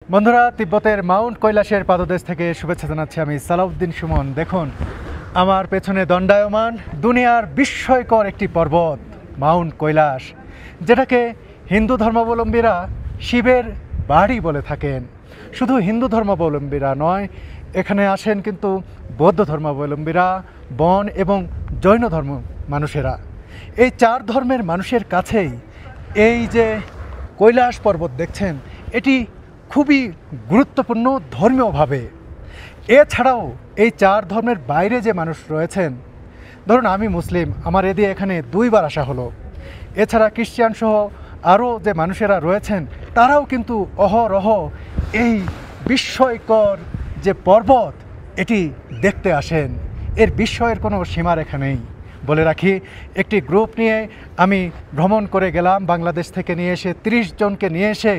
বন্ধুরা, তিব্বতের মাউন্ট কৈলাসের পাদদেশ থেকে শুভেচ্ছা জানাচ্ছি আমি সালাউদ্দিন সুমন। দেখুন আমার পেছনে দণ্ডায়মান দুনিয়ার বিস্ময়কর একটি পর্বত মাউন্ট কৈলাস, যেটাকে হিন্দু ধর্মাবলম্বীরা শিবের বাড়ি বলে থাকেন। শুধু হিন্দু ধর্মাবলম্বীরা নয়, এখানে আসেন কিন্তু বৌদ্ধ ধর্মাবলম্বীরা, বন এবং জৈন ধর্ম মানুষেরা। এই চার ধর্মের মানুষের কাছেই এই যে কৈলাস পর্বত দেখছেন, এটি খুবই গুরুত্বপূর্ণ ধর্মীয়ভাবে। এছাড়াও এই চার ধর্মের বাইরে যে মানুষ রয়েছেন, ধরুন আমি মুসলিম, আমার এখানে দুইবার আসা হলো। এছাড়া খ্রিস্টান সহ আরও যে মানুষেরা রয়েছেন, তারাও কিন্তু অহরহ এই বিস্ময়কর যে পর্বত এটি দেখতে আসেন। এর বিস্ময়ের কোনো সীমারেখা নেই। বলে রাখি, একটি গ্রুপ নিয়ে আমি ভ্রমণ করে গেলাম, বাংলাদেশ থেকে নিয়ে এসে 30 জনকে নিয়ে এসে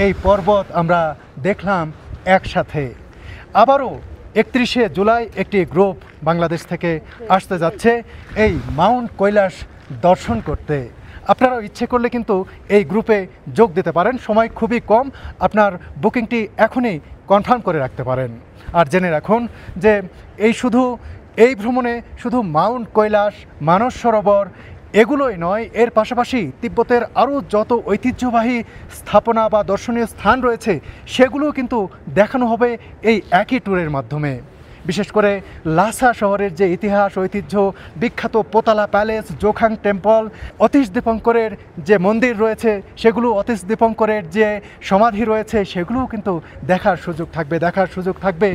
এই পর্বত আমরা দেখলাম একসাথে। আবারও 31শে জুলাই একটি গ্রুপ বাংলাদেশ থেকে আসতে যাচ্ছে এই মাউন্ট কৈলাস দর্শন করতে। আপনারাও ইচ্ছে করলে কিন্তু এই গ্রুপে যোগ দিতে পারেন, সময় খুবই কম। আপনার বুকিংটি এখনই কনফার্ম করে রাখতে পারেন। আর জেনে রাখুন যে এই ভ্রমণে শুধু মাউন্ট কৈলাস, মানস সরোবর এগুলোই নয়, এর পাশাপাশি তিব্বতের আরও যত ঐতিহ্যবাহী স্থাপনা বা দর্শনীয় স্থান রয়েছে সেগুলোও কিন্তু দেখানো হবে এই একই ট্যুরের মাধ্যমে। বিশেষ করে লাসা শহরের যে ইতিহাস, ঐতিহ্য, বিখ্যাত পোতালা প্যালেস, জোখাং টেম্পল, অতীশ দীপঙ্করের যে মন্দির রয়েছে সেগুলো, অতীশ দীপঙ্করের যে সমাধি রয়েছে সেগুলোও কিন্তু দেখার সুযোগ থাকবে।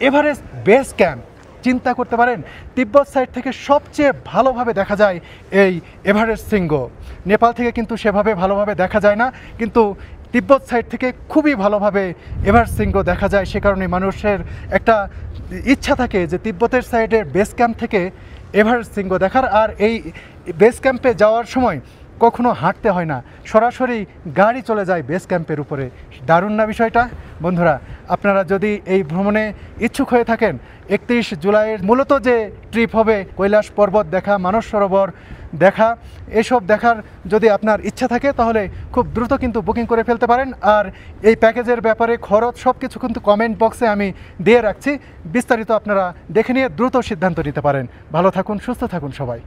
এভারেস্ট বেস ক্যাম্প, চিন্তা করতে পারেন তিব্বত সাইড থেকে সবচেয়ে ভালোভাবে দেখা যায় এই এভারেস্ট শৃঙ্গ। নেপাল থেকে কিন্তু সেভাবে ভালোভাবে দেখা যায় না, কিন্তু তিব্বত সাইড থেকে খুবই ভালোভাবে এভারেস্ট শৃঙ্গ দেখা যায়। সে কারণে মানুষের একটা ইচ্ছা থাকে যে তিব্বতের সাইডের বেস ক্যাম্প থেকে এভারেস্ট শৃঙ্গ দেখার। আর এই বেস ক্যাম্পে যাওয়ার সময় কখনো হাঁটতে হয় না, সরাসরি গাড়ি চলে যায় বেস ক্যাম্পের উপরে। দারুণ না বিষয়টা? বন্ধুরা, আপনারা যদি এই ভ্রমণে ইচ্ছুক হয়ে থাকেন, 31 জুলাইয়ের মূলত যে ট্রিপ হবে কৈলাস পর্বত দেখা, মানস সরোবর দেখা, এসব দেখার যদি আপনার ইচ্ছা থাকে তাহলে খুব দ্রুত কিন্তু বুকিং করে ফেলতে পারেন। আর এই প্যাকেজের ব্যাপারে খরচ সব কিছু কিন্তু কমেন্ট বক্সে আমি দিয়ে রাখছি, বিস্তারিত আপনারা দেখে নিয়ে দ্রুত সিদ্ধান্ত নিতে পারেন। ভালো থাকুন, সুস্থ থাকুন সবাই।